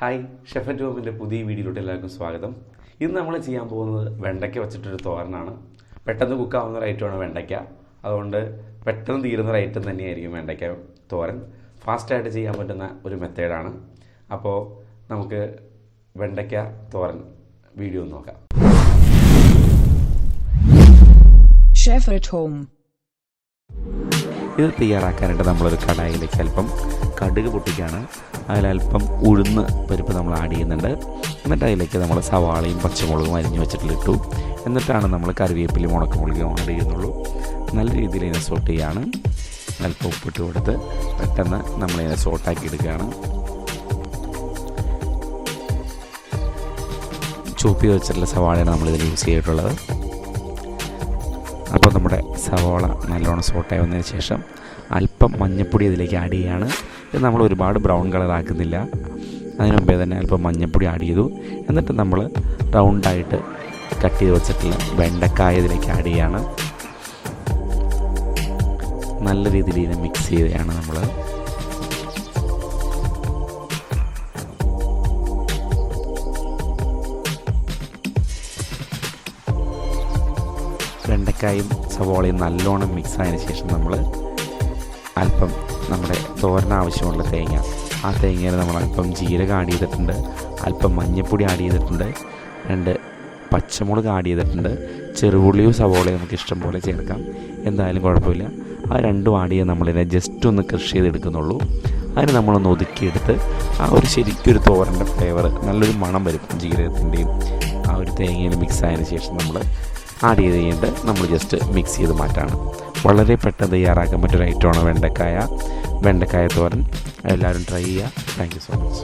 Hi, chef and ഹോമിൻ്റെ പുതിയ വീഡിയോയിലോട്ട് എല്ലാവർക്കും സ്വാഗതം. ഇന്ന് നമ്മൾ ചെയ്യാൻ പോകുന്നത് വെണ്ടയ്ക്ക വെച്ചിട്ടൊരു തോരനാണ്. പെട്ടെന്ന് കുക്കാവുന്ന ഒരു ഐറ്റമാണ് വെണ്ടയ്ക്ക. അതുകൊണ്ട് പെട്ടെന്ന് തീരുന്ന ഒരു ഐറ്റം തന്നെയായിരിക്കും വെണ്ടയ്ക്ക തോരൻ. ഫാസ്റ്റായിട്ട് ചെയ്യാൻ പറ്റുന്ന ഒരു മെത്തേഡാണ്. അപ്പോൾ നമുക്ക് വെണ്ടയ്ക്ക തോരൻ വീഡിയോ ഒന്ന് നോക്കാം. Chef at home. ഇത് തയ്യാറാക്കാനായിട്ട് നമ്മളൊരു കടായിലേക്ക് അല്പം കടുക് പൊട്ടിക്കുകയാണ്. അതിലല്പം ഉഴുന്ന് പരിപ്പ് നമ്മൾ ആഡ് ചെയ്യുന്നുണ്ട്. എന്നിട്ട് അതിലേക്ക് നമ്മൾ സവാളയും പച്ചമുളകും അരിഞ്ഞ് വെച്ചിട്ടിട്ടു. എന്നിട്ടാണ് നമ്മൾ കറിവേപ്പിലയും ഉണക്കമുളകും ആഡ് ചെയ്യുന്നുള്ളൂ. നല്ല രീതിയിൽ ഇതിനെ സോട്ട് ചെയ്യുകയാണ്. അല്പം ഉപ്പിട്ട് കൊടുത്ത് പെട്ടെന്ന് നമ്മളിതിനെ സോട്ടാക്കി എടുക്കുകയാണ്. ചോപ്പ് ചെയ്ത് വെച്ചിട്ടുള്ള സവാളയാണ് നമ്മളിതിൽ യൂസ് ചെയ്തിട്ടുള്ളത്. അപ്പോൾ നമ്മുടെ സവാള നല്ലോണം സോട്ടായി വന്നതിന് ശേഷം അല്പം മഞ്ഞൾപ്പൊടി ഇതിലേക്ക് ആഡ് ചെയ്യുകയാണ്. ഇത് നമ്മൾ ഒരുപാട് ബ്രൗൺ കളർ ആക്കുന്നില്ല. അതിന് മുമ്പേ തന്നെ അല്പം മഞ്ഞൾപ്പൊടി ആഡ് ചെയ്തു. എന്നിട്ട് നമ്മൾ റൗണ്ടായിട്ട് കട്ട് ചെയ്ത് വെച്ചിട്ടുള്ള വെണ്ടക്കായ ഇതിലേക്ക് ആഡ് ചെയ്യുകയാണ്. നല്ല രീതിയിൽ ഇതിനെ മിക്സ് ചെയ്യുകയാണ് നമ്മൾ. വെണ്ടക്കായും സവോളയും നല്ലോണം മിക്സ് ആയതിനു ശേഷം നമ്മൾ അല്പം നമ്മുടെ തോരന് ആവശ്യമുള്ള തേങ്ങ, ആ തേങ്ങയിൽ നമ്മൾ അല്പം ജീരകം ആഡ് ചെയ്തിട്ടുണ്ട്, അല്പം മഞ്ഞൾപ്പൊടി ആഡ് ചെയ്തിട്ടുണ്ട്, 2 പച്ചമുളക് ആഡ് ചെയ്തിട്ടുണ്ട്. ചെറുപുള്ളിയോ സവോളയോ നമുക്ക് ഇഷ്ടം പോലെ ചേർക്കാം, എന്തായാലും കുഴപ്പമില്ല. ആ 2 ആഡ് ചെയ്ത് നമ്മളിതിനെ ജസ്റ്റ് ഒന്ന് ക്രഷ് ചെയ്തെടുക്കുന്നുള്ളൂ. അതിന് നമ്മളൊന്ന് ഒതുക്കിയെടുത്ത് ആ ഒരു ശരിക്കൊരു തോരൻ്റെ ഫ്ലേവർ, നല്ലൊരു മണം വരും ജീരകത്തിൻ്റെയും ആ ഒരു തേങ്ങയിൽ മിക്സ് ആയതിനു ശേഷം നമ്മൾ ആഡ് ചെയ്ത് കഴിഞ്ഞിട്ട് നമ്മൾ ജസ്റ്റ് മിക്സ് ചെയ്ത് മാറ്റാണ്. വളരെ പെട്ടെന്ന് തയ്യാറാക്കാൻ പറ്റൊരു ഐറ്റമാണ് വെണ്ടക്കായ തോരൻ. എല്ലാവരും ട്രൈ ചെയ്യുക. Thank you so much.